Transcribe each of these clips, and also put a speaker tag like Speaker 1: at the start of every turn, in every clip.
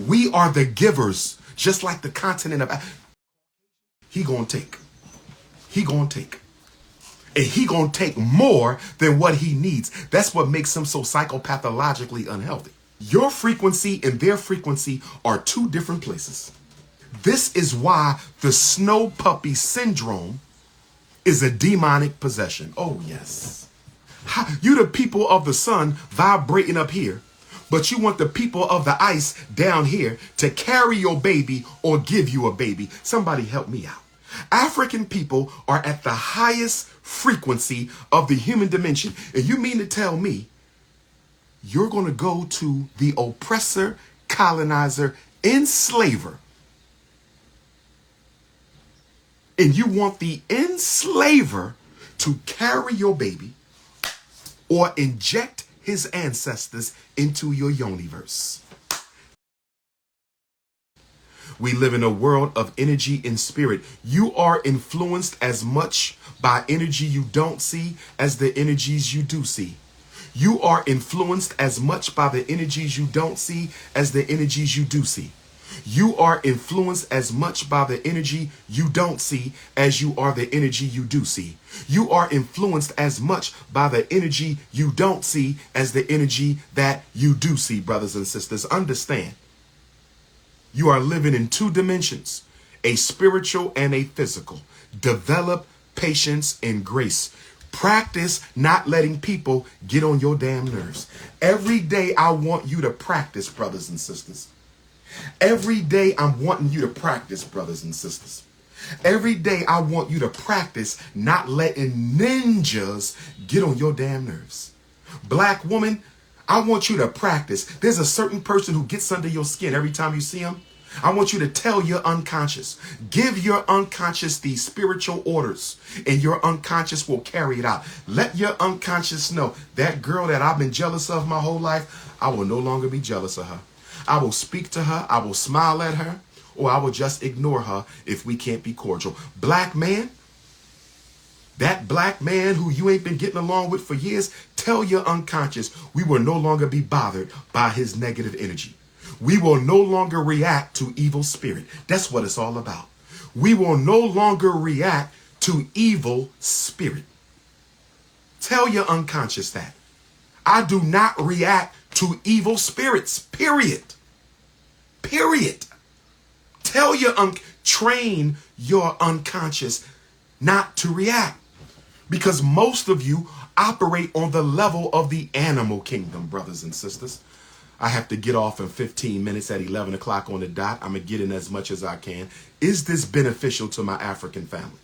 Speaker 1: We are the givers, just like the continent of Africa. He gonna take. He gonna take. And he gonna take more than what he needs. That's what makes him so psychopathologically unhealthy. Your frequency and their frequency are two different places. This is why the snow puppy syndrome is a demonic possession. Oh, yes. You the people of the sun vibrating up here, but you want the people of the ice down here to carry your baby or give you a baby. Somebody help me out. African people are at the highest frequency of the human dimension. And you mean to tell me you're going to go to the oppressor, colonizer, enslaver, and you want the enslaver to carry your baby or inject his ancestors into your yoniverse? We live in a world of energy and spirit. You are influenced as much by energy you don't see as the energies you do see. You are influenced as much by the energies you don't see as the energies you do see. You are influenced as much by the energy you don't see as you are the energy you do see. You are influenced as much by the energy you don't see as the energy that you do see, brothers and sisters. Understand, you are living in two dimensions, a spiritual and a physical. Develop patience and grace. Practice not letting people get on your damn nerves. Every day I want you to practice, brothers and sisters. Every day I'm wanting you to practice, brothers and sisters. Every day I want you to practice not letting ninjas get on your damn nerves. Black woman, I want you to practice. There's a certain person who gets under your skin every time you see him. I want you to tell your unconscious, give your unconscious these spiritual orders, and your unconscious will carry it out. Let your unconscious know that girl that I've been jealous of my whole life, I will no longer be jealous of her. I will speak to her, I will smile at her, or I will just ignore her if we can't be cordial. Black man, that black man who you ain't been getting along with for years, tell your unconscious we will no longer be bothered by his negative energy. We will no longer react to evil spirit. That's what it's all about. We will no longer react to evil spirit. Tell your unconscious that. I do not react to evil spirits, period. Period. Tell your train your unconscious not to react, because most of you operate on the level of the animal kingdom, brothers and sisters. I have to get off in 15 minutes at 11 o'clock on the dot. I'm going to get in as much as I can. Is this beneficial to my African family?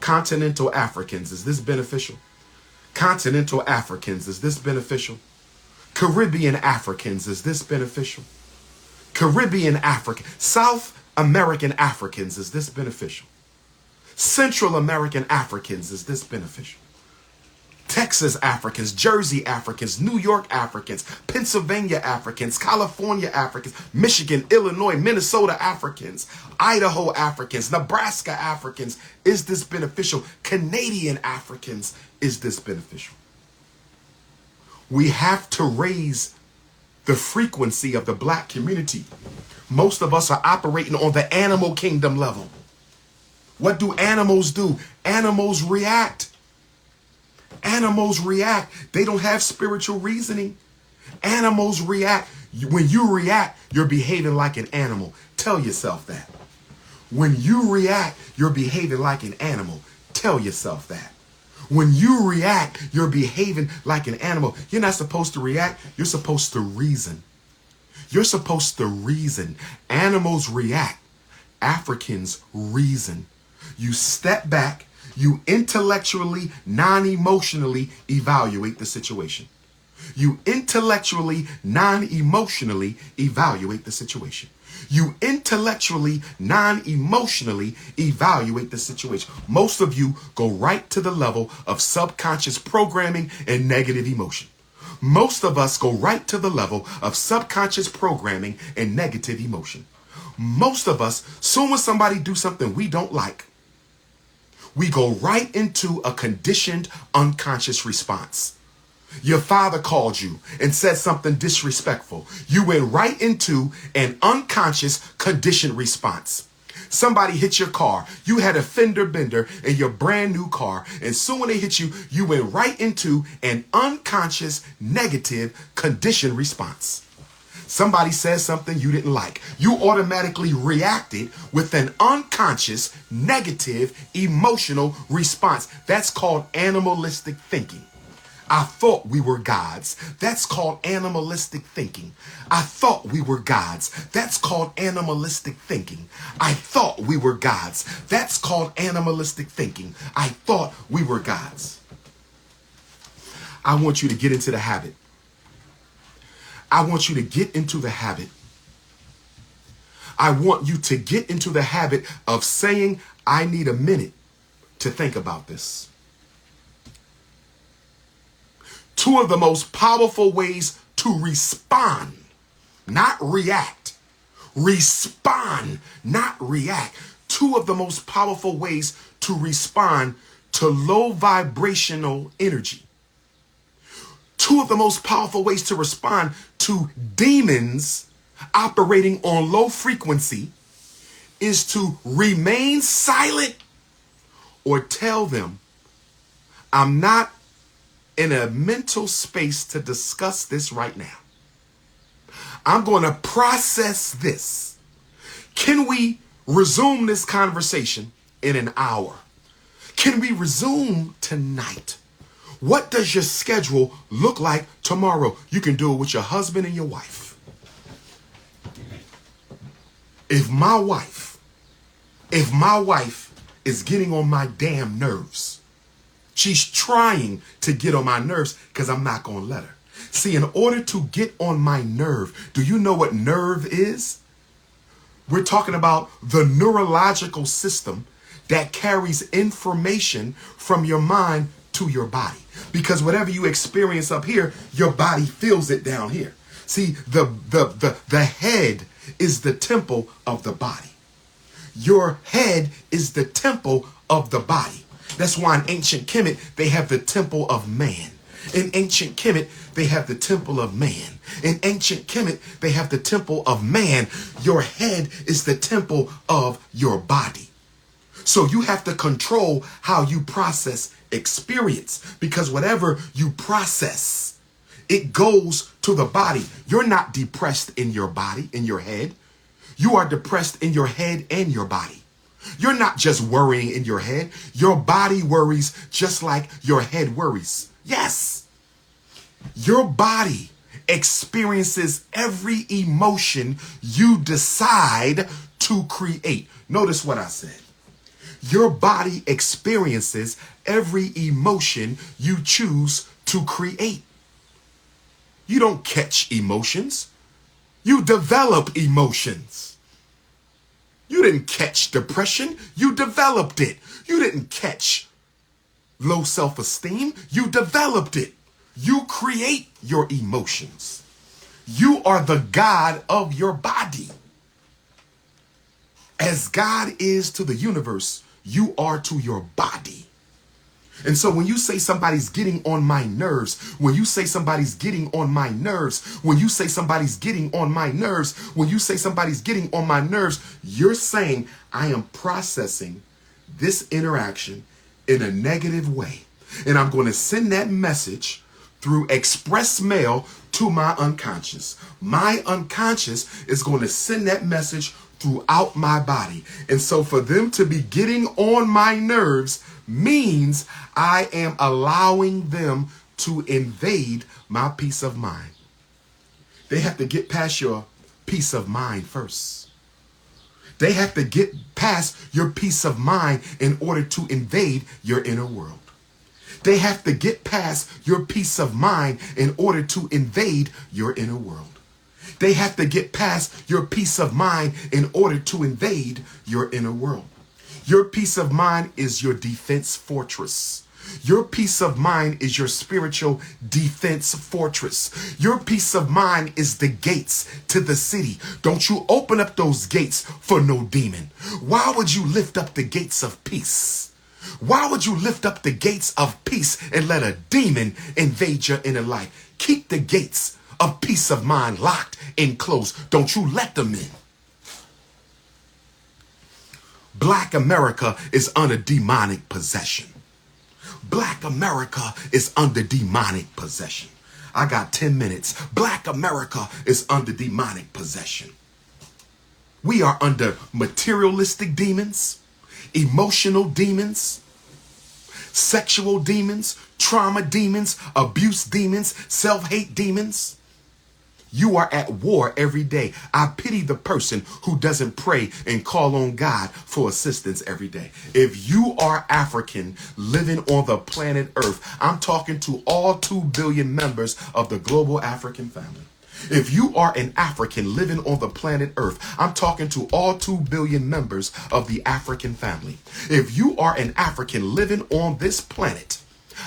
Speaker 1: Continental Africans, is this beneficial? Continental Africans, is this beneficial? Caribbean Africans, is this beneficial? Caribbean African, South American Africans, is this beneficial? Central American Africans, is this beneficial? Texas Africans, Jersey Africans, New York Africans, Pennsylvania Africans, California Africans, Michigan, Illinois, Minnesota Africans, Idaho Africans, Nebraska Africans, is this beneficial? Canadian Africans, is this beneficial? We have to raise the frequency of the black community. Most of us are operating on the animal kingdom level. What do animals do? Animals react. Animals react. They don't have spiritual reasoning. Animals react. When you react, you're behaving like an animal. Tell yourself that. When you react, you're behaving like an animal. Tell yourself that. When you react, you're behaving like an animal. You're not supposed to react. You're supposed to reason. You're supposed to reason. Animals react. Africans reason. You step back. You intellectually, non-emotionally evaluate the situation. You intellectually, non-emotionally evaluate the situation. You intellectually, non-emotionally evaluate the situation. Most of you go right to the level of subconscious programming and negative emotion. Most of us go right to the level of subconscious programming and negative emotion. Most of us, soon as somebody do something we don't like, we go right into a conditioned unconscious response. Your father called you and said something disrespectful. You went right into an unconscious conditioned response. Somebody hit your car. You had a fender bender in your brand new car. And soon when they hit you, you went right into an unconscious negative conditioned response. Somebody says something you didn't like. You automatically reacted with an unconscious negative emotional response. That's called animalistic thinking. I thought we were gods. That's called animalistic thinking. I thought we were gods. That's called animalistic thinking. I thought we were gods. That's called animalistic thinking. I thought we were gods. I want you to get into the habit. I want you to get into the habit. I want you to get into the habit of saying, I need a minute to think about this. Two of the most powerful ways to respond, not react. Respond, not react. Two of the most powerful ways to respond to low vibrational energy. Two of the most powerful ways to respond to demons operating on low frequency is to remain silent or tell them, I'm not in a mental space to discuss this right now. I'm going to process this. Can we resume this conversation in an hour? Can we resume tonight? What does your schedule look like tomorrow? You can do it with your husband and your wife. If my wife is getting on my damn nerves, she's trying to get on my nerves because I'm not going to let her. See, in order to get on my nerve, do you know what nerve is? We're talking about the neurological system that carries information from your mind to your body. Because whatever you experience up here, your body feels it down here. See, the head is the temple of the body. Your head is the temple of the body. That's why in ancient Kemet, they have the temple of man. In ancient Kemet, they have the temple of man. In ancient Kemet, they have the temple of man. Your head is the temple of your body. So you have to control how you process experience, because whatever you process, it goes to the body. You're not depressed in your body, in your head. You are depressed in your head and your body. You're not just worrying in your head. Your body worries just like your head worries. Yes. Your body experiences every emotion you decide to create. Notice what I said. Your body experiences every emotion you choose to create. You don't catch emotions. You develop emotions. You didn't catch depression. You developed it. You didn't catch low self-esteem. You developed it. You create your emotions. You are the God of your body. As God is to the universe, you are to your body. And so when you say somebody's getting on my nerves, when you say somebody's getting on my nerves, when you say somebody's getting on my nerves, when you say somebody's getting on my nerves, you're saying I am processing this interaction in a negative way. And I'm going to send that message through express mail to my unconscious. My unconscious is going to send that message throughout my body. And so for them to be getting on my nerves means I am allowing them to invade my peace of mind. They have to get past your peace of mind first. They have to get past your peace of mind in order to invade your inner world. They have to get past your peace of mind in order to invade your inner world. They have to get past your peace of mind in order to invade your inner world. Your peace of mind is your defense fortress. Your peace of mind is your spiritual defense fortress. Your peace of mind is the gates to the city. Don't you open up those gates for no demon. Why would you lift up the gates of peace? Why would you lift up the gates of peace and let a demon invade your inner life? Keep the gates of peace of mind locked and closed. Don't you let them in. Black America is under demonic possession. Black America is under demonic possession. I got 10 minutes. Black America is under demonic possession. We are under materialistic demons, emotional demons, sexual demons, trauma demons, abuse demons, self-hate demons. You are at war every day. I pity the person who doesn't pray and call on God for assistance every day. If you are African living on the planet Earth, I'm talking to all 2 billion members of the global African family. If you are an African living on the planet Earth, I'm talking to all 2 billion members of the African family. If you are an African living on this planet,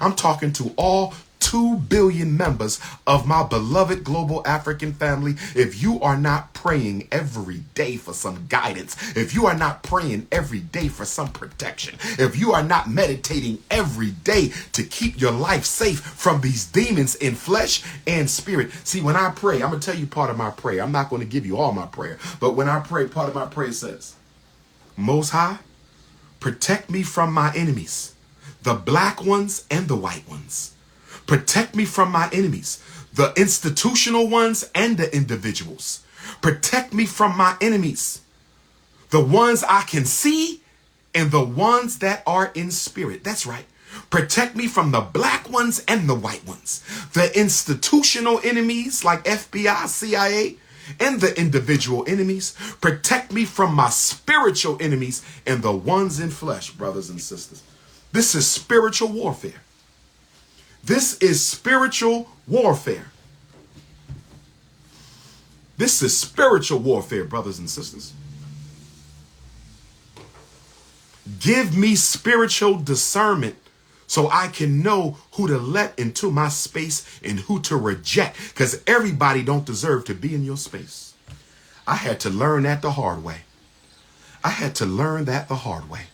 Speaker 1: I'm talking to all 2 billion members of my beloved global African family. If you are not praying every day for some guidance, if you are not praying every day for some protection, if you are not meditating every day to keep your life safe from these demons in flesh and spirit. See, when I pray, I'm going to tell you part of my prayer. I'm not going to give you all my prayer, but when I pray, part of my prayer says, Most High, protect me from my enemies, the black ones and the white ones. Protect me from my enemies, the institutional ones and the individuals. Protect me from my enemies, the ones I can see and the ones that are in spirit. That's right. Protect me from the black ones and the white ones, the institutional enemies like FBI, CIA, and the individual enemies. Protect me from my spiritual enemies and the ones in flesh, brothers and sisters. This is spiritual warfare. This is spiritual warfare. This is spiritual warfare, brothers and sisters. Give me spiritual discernment so I can know who to let into my space and who to reject, because everybody don't deserve to be in your space. I had to learn that the hard way. I had to learn that the hard way.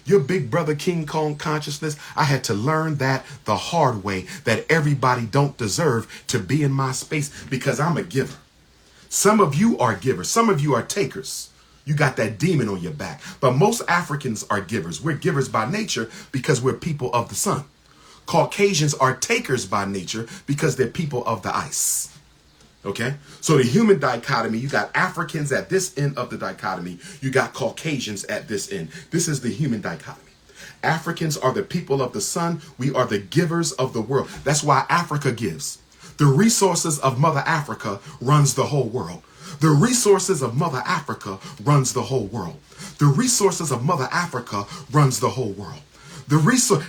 Speaker 1: Your big brother King Kong consciousness, I had to learn that the hard way, that everybody don't deserve to be in my space because I'm a giver. Some of you are givers. Some of you are takers. You got that demon on your back. But most Africans are givers. We're givers by nature because we're people of the sun. Caucasians are takers by nature because they're people of the ice. Okay, so the human dichotomy, you got Africans at this end of the dichotomy. You got Caucasians at this end. This is the human dichotomy. Africans are the people of the sun. We are the givers of the world. That's why Africa gives. The resources of Mother Africa runs the whole world. The resources of Mother Africa runs the whole world. The resources of Mother Africa runs the whole world. The resource,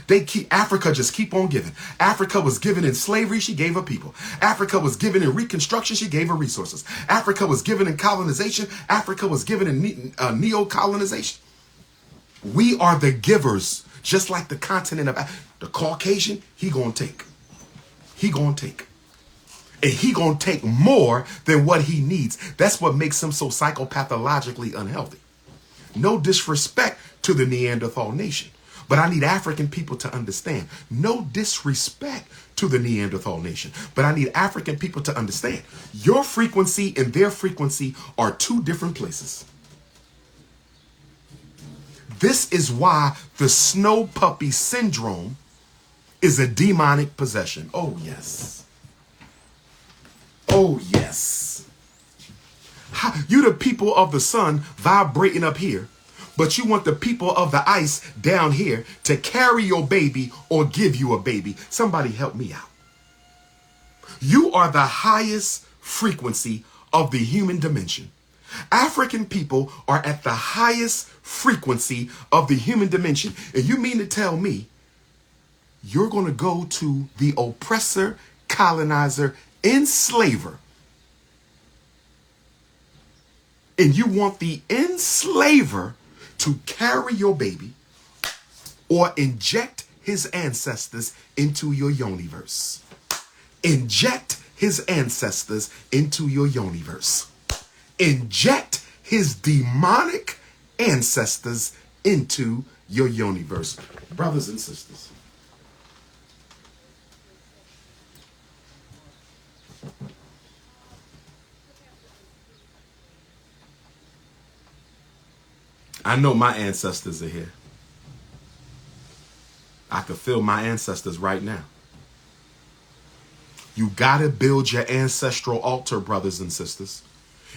Speaker 1: Africa just keep on giving. Africa was given in slavery, she gave her people. Africa was given in Reconstruction, she gave her resources. Africa was given in colonization, Africa was given in neo-colonization. We are the givers, just like the continent of Africa. The Caucasian, he gonna take. He gonna take. And he gonna take more than what he needs. That's what makes him so psychopathologically unhealthy. No disrespect to the Neanderthal nation. But I need African people to understand, no disrespect to the Neanderthal nation, but I need African people to understand your frequency and their frequency are 2 different places. This is why the snow puppy syndrome is a demonic possession. Oh, yes. Oh, yes. You the people of the sun vibrating up here, but you want the people of the ice down here to carry your baby or give you a baby. Somebody help me out. You are the highest frequency of the human dimension. African people are at the highest frequency of the human dimension. And you mean to tell me you're going to go to the oppressor, colonizer, enslaver, and you want the enslaver to carry your baby or inject his ancestors into your yoniverse. Inject his ancestors into your yoniverse. Inject his demonic ancestors into your universe. Brothers and sisters, I know my ancestors are here. I could feel my ancestors right now. You gotta build your ancestral altar, brothers and sisters.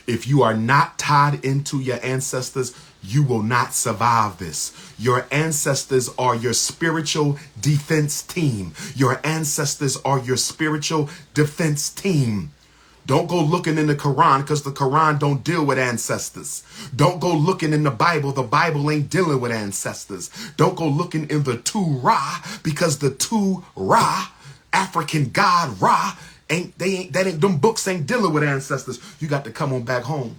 Speaker 1: If you are not tied into your ancestors, you will not survive this. Your ancestors are your spiritual defense team. Your ancestors are your spiritual defense team. Don't go looking in the Quran, because the Quran don't deal with ancestors. Don't go looking in the Bible ain't dealing with ancestors. Don't go looking in the Torah, because the Torah, African God Ra, them books ain't dealing with ancestors. You got to come on back home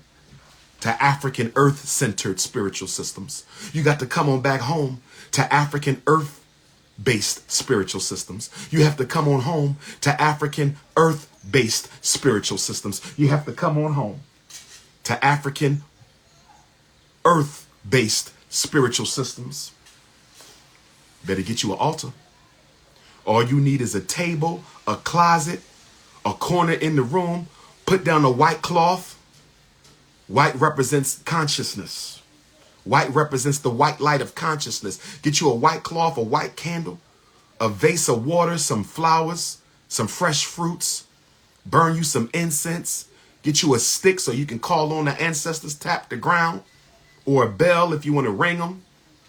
Speaker 1: to African earth-centered spiritual systems. You got to come on back home to African earth-based spiritual systems. You have to come on home to African earth-based spiritual systems. You have to come on home to African earth-based spiritual systems. Better get you an altar. All you need is a table, a closet, a corner in the room. Put down a white cloth. White represents consciousness. White represents the white light of consciousness. Get you a white cloth, a white candle, a vase of water, some flowers, some fresh fruits. Burn you some incense. Get you a stick so you can call on the ancestors, tap the ground, or a bell if you want to ring them.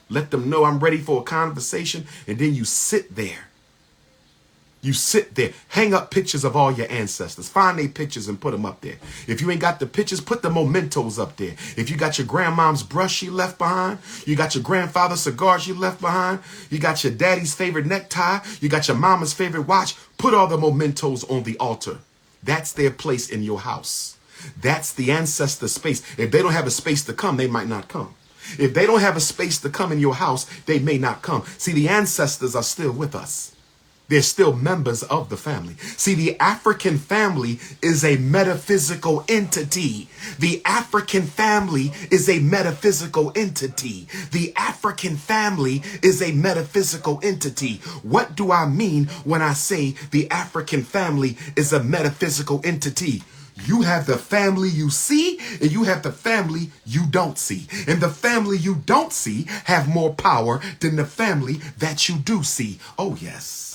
Speaker 1: Let them know I'm ready for a conversation. And then you sit there. You sit there, hang up pictures of all your ancestors. Find their pictures and put them up there. If you ain't got the pictures, put the mementos up there. If you got your grandmom's brush she left behind, you got your grandfather's cigar she left behind, you got your daddy's favorite necktie, you got your mama's favorite watch, put all the mementos on the altar. That's their place in your house. That's the ancestor space. If they don't have a space to come, they might not come. If they don't have a space to come in your house, they may not come. See, the ancestors are still with us. They're still members of the family. See, the African family is a metaphysical entity. The African family is a metaphysical entity. The African family is a metaphysical entity. What do I mean when I say the African family is a metaphysical entity? You have the family you see, and you have the family you don't see. And the family you don't see have more power than the family that you do see. Oh, yes.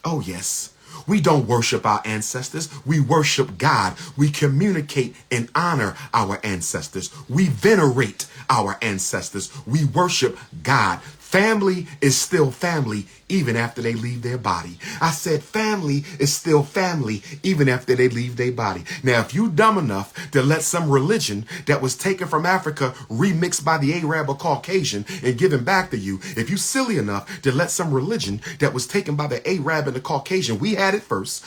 Speaker 1: Oh, yes. We don't worship our ancestors. We worship God. We communicate and honor our ancestors. We venerate our ancestors. We worship God. Family is still family even after they leave their body. I said family is still family even after they leave their body. Now, if you dumb enough to let some religion that was taken from Africa, remixed by the Arab or Caucasian, and given back to you, if you silly enough to let some religion that was taken by the Arab and the Caucasian, we had it first,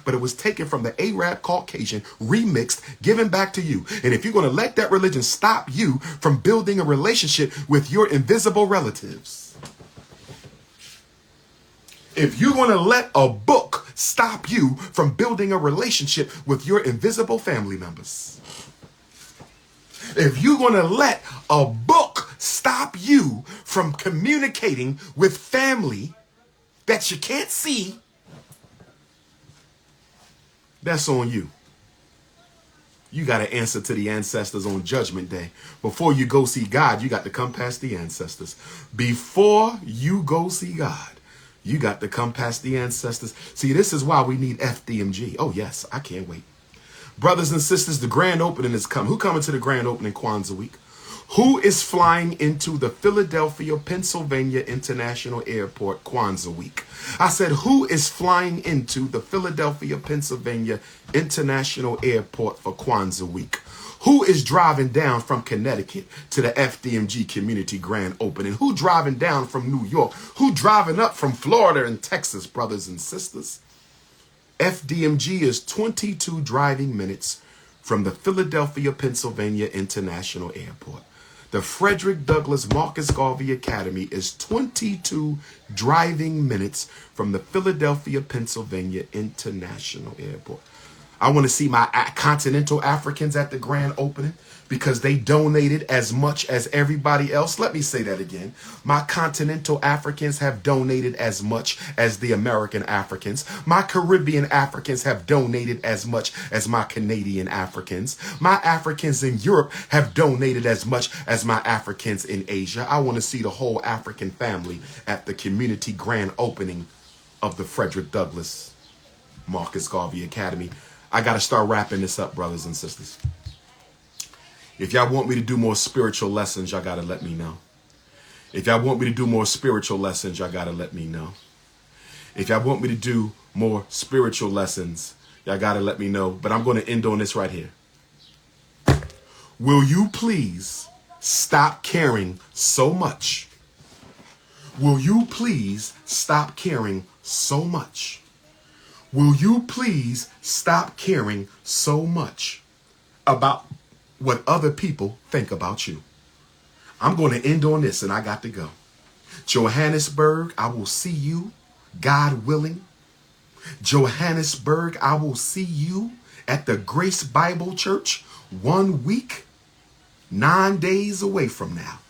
Speaker 1: but it was taken from the Arab Caucasian, remixed, given back to you. And if you're going to let that religion stop you from building a relationship with your invisible relatives, if you're going to let a book stop you from building a relationship with your invisible family members, if you're going to let a book stop you from communicating with family that you can't see, that's on you. You got to answer to the ancestors on Judgment Day. Before you go see God, you got to come past the ancestors. Before you go see God, you got to come past the ancestors. See, this is why we need FDMG. Oh, yes, I can't wait. Brothers and sisters, the grand opening is coming. Who coming to the grand opening Kwanzaa week? Who is flying into the Philadelphia, Pennsylvania International Airport Kwanzaa week? I said, who is flying into the Philadelphia, Pennsylvania International Airport for Kwanzaa week? Who is driving down from Connecticut to the FDMG Community Grand Opening? Who driving down from New York? Who driving up from Florida and Texas, brothers and sisters? FDMG is 22 driving minutes from the Philadelphia, Pennsylvania International Airport. The Frederick Douglass Marcus Garvey Academy is 22 driving minutes from the Philadelphia, Pennsylvania International Airport. I want to see my continental Africans at the grand opening because they donated as much as everybody else. Let me say that again. My continental Africans have donated as much as the American Africans. My Caribbean Africans have donated as much as my Canadian Africans. My Africans in Europe have donated as much as my Africans in Asia. I want to see the whole African family at the community grand opening of the Frederick Douglass Marcus Garvey Academy. I got to start wrapping this up, brothers and sisters. If y'all want me to do more spiritual lessons, y'all got to let me know. If y'all want me to do more spiritual lessons, y'all got to let me know. If y'all want me to do more spiritual lessons, y'all got to let me know. But I'm going to end on this right here. Will you please stop caring so much? Will you please stop caring so much? Will you please stop caring so much about what other people think about you? I'm going to end on this and I got to go. Johannesburg, I will see you, God willing. Johannesburg, I will see you at the Grace Bible Church 1 week, 9 days away from now.